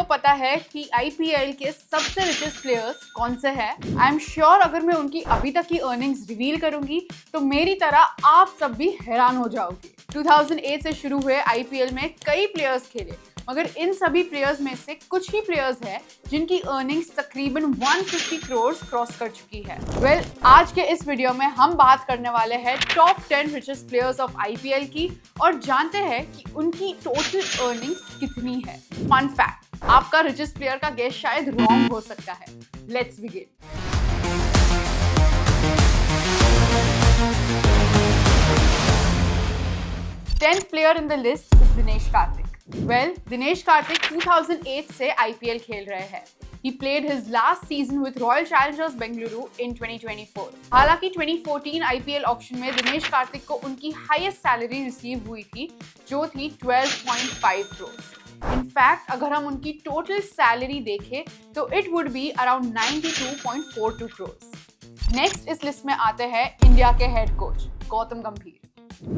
पता है कि आईपीएल के सबसे रिचेस्ट प्लेयर्स कौन से हैं? आई एम श्योर अगर मैं उनकी अभी तक की अर्निंग्स रिवील करूंगी तो मेरी तरह आप सब भी हैरान हो जाओगे। 2008 से शुरू हुए आईपीएल में कई प्लेयर्स खेले, मगर इन सभी प्लेयर्स में से कुछ ही प्लेयर्स हैं जिनकी अर्निंग्स तकरीबन 150 करोड़ क्रॉस कर चुकी है। आज के इस वीडियो में हम बात करने वाले हैं top 10 richest players of IPL की और जानते हैं कि उनकी टोटल अर्निंग्स कितनी है। फन फैक्ट, आपका रिचेस्ट प्लेयर का गेस शायद रॉन्ग हो सकता है। Let's begin. Tenth player in the list is Dinesh Karthik. Dinesh Karthik 2008 से आईपीएल खेल रहे हैं। He played his last season with Royal Challengers Bengaluru in 2024. हालांकि 2014 आईपीएल ऑक्शन में दिनेश कार्तिक को उनकी हाईएस्ट सैलरी रिसीव हुई थी, जो थी 12.5 करोड़। इनफैक्ट अगर हम उनकी टोटल सैलरी देखें तो it would be around 92.42 crore. Next इस लिस्ट में आते हैं इंडिया के हेड कोच गौतम गंभीर।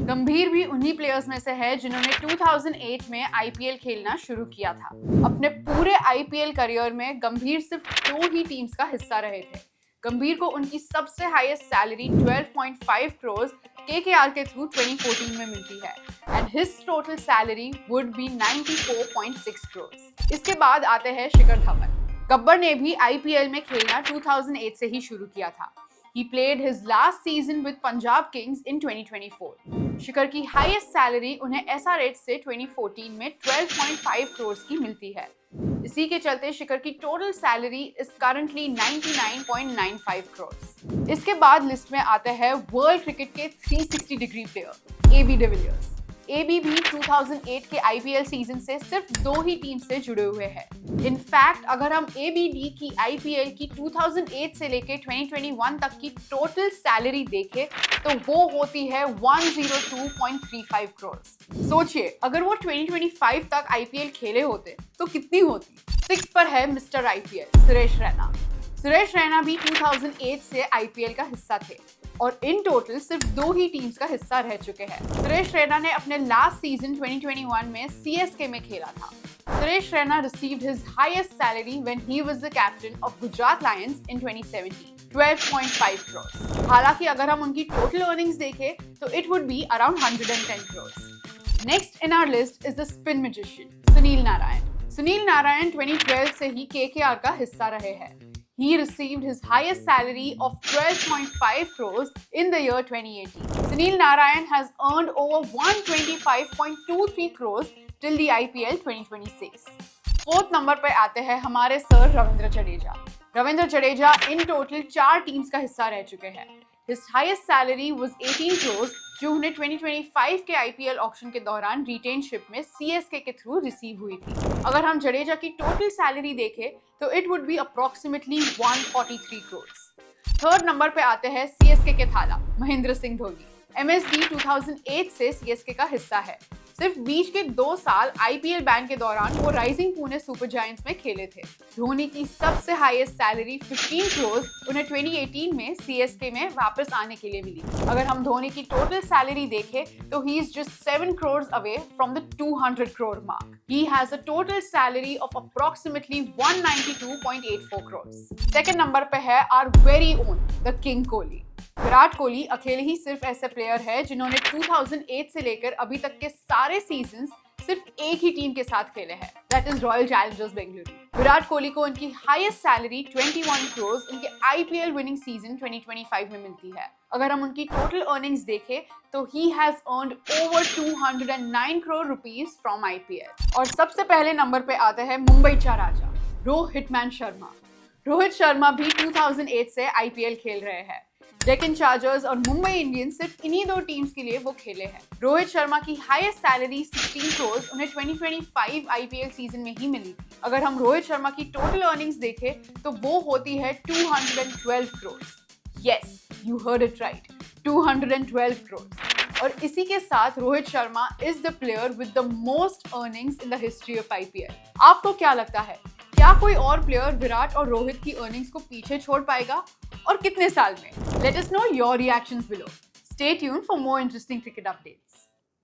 गंभीर भी उन्हीं प्लेयर्स में से है जिन्होंने 2008 में आईपीएल खेलना शुरू किया था। अपने पूरे आईपीएल करियर में गंभीर सिर्फ 2 ही टीम्स का हिस्सा रहे थे। गंभीर को उनकी सबसे हाईएस्ट सैलरी 12.5 करोड़ केकेआर के थ्रू 2014 में मिलती है and his total salary would be 94.6 crore. इसके बाद आते हैं शिखर धवन। गब्बर ने भी आईपीएल में खेलना 2008 से ही शुरू किया था। He played his last season with Punjab Kings in 2024. शिखर की हाईएस्ट सैलरी उन्हें एसआरएच से 2014 में 12.5 करोड़ की मिलती है। इसी के चलते शिखर की total salary is currently 99.95 crore. इसके बाद लिस्ट में आते हैं वर्ल्ड क्रिकेट के 360 degree player AB de Villiers. AB भी 2008 के आईपीएल सीजन से सिर्फ 2 ही टीम से जुड़े हुए हैं। इनफैक्ट अगर हम एबीडी की आईपीएल की 2008 से लेके 2021 तक की टोटल सैलरी देखें तो वो होती है 102.35 करोड़। सोचिए अगर वो 2025 तक आईपीएल खेले होते तो कितनी होती। 6 पर है मिस्टर आईपीएल सुरेश रैना। सुरेश रैना भी 2008 से आईपीएल का हिस्सा थे और इन टोटल सिर्फ 2 ही टीम्स का हिस्सा रह चुके हैं। सुरेश रैना ने अपने लास्ट सीजन 2021 में सीएसके में खेला था। Suresh Raina received his highest salary when he was the captain of Gujarat Lions in 2017, 12.5 crores. हालांकि अगर हम उनकी टोटल अर्निंग्स देखें तो it would be around 110 crores. Next in our list is the spin magician Sunil Narayan. Sunil Narayan 2012 से ही केकेआर का हिस्सा रहे हैं। He received his highest salary of 12.5 crores in the year 2018. Sunil Narayan has earned over 125.23 crores till the IPL 2026. 4th number पे आते हैं हमारे sir Ravindra Jadeja. Ravindra Jadeja in total 4 teams का हिस्सा रह चुके हैं। His highest salary was 18 crores जो उन्हें 2025 के आईपीएल ऑक्शन के दौरान रिटेनशिप में सीएसके के थ्रू रिसीव हुई थी। अगर हम जडेजा की टोटल सैलरी देखें तो it would be approximately 143 crore. 3rd number पे आते हैं सीएसके के थाला महेंद्र सिंह धोनी। एमएसडी 2008 से सीएसके का हिस्सा है। सिर्फ बीच के 2 साल आईपीएल बैन के दौरान वो राइजिंग पुणे सुपर जायंट्स में खेले थे। धोनी की सबसे हाईएस्ट सैलरी 15 करोड़ उन्हें 2018 में सीएसके में वापस आने के लिए मिली। अगर हम धोनी की टोटल सैलरी देखें तो he is just 7 crore away from the 200 crore mark. He has a total salary of approximately 192.84 crores. 2nd number पे है our very own the King Kohli. Virat Kohli अकेले ही सिर्फ ऐसे प्लेयर है जिन्होंने 2008 से लेकर अभी तक के सारे सीजन्स सिर्फ एक ही टीम के साथ खेले हैं, that is royal Challengers Bengaluru. Virat Kohli को उनकी हाईएस्ट सैलरी 21 करोड़ उनके आईपीएल विनिंग सीजन 2025 में मिलती है। अगर हम उनकी टोटल अर्निंग्स देखें तो he has earned over 209 crore rupees from IPL. और सबसे पहले नंबर पे आते हैं मुंबई चा राजा रोहित शर्मा। रोहित शर्मा भी 2008 से आईपीएल खेल रहे हैं। डेक्कन चार्जर्स और मुंबई इंडियंस सिर्फ इन्हीं 2 टीम्स के लिए वो खेले हैं। रोहित शर्मा की हाईएस्ट सैलरी 16 करोड़ उन्हें 2025 आईपीएल सीजन में ही मिली। अगर हम रोहित शर्मा की टोटल अर्निंग्स देखें तो वो होती है 212 crore. Yes, you heard it right, 212 crore. और इसी के साथ Rohit Sharma is the player with the most earnings in the history of IPL. आपको क्या लगता है, क्या कोई और प्लेयर विराट और रोहित की अर्निंग्स को पीछे छोड़ पाएगा और कितने साल में? Let us know your reactions below. Stay tuned for more interesting cricket updates.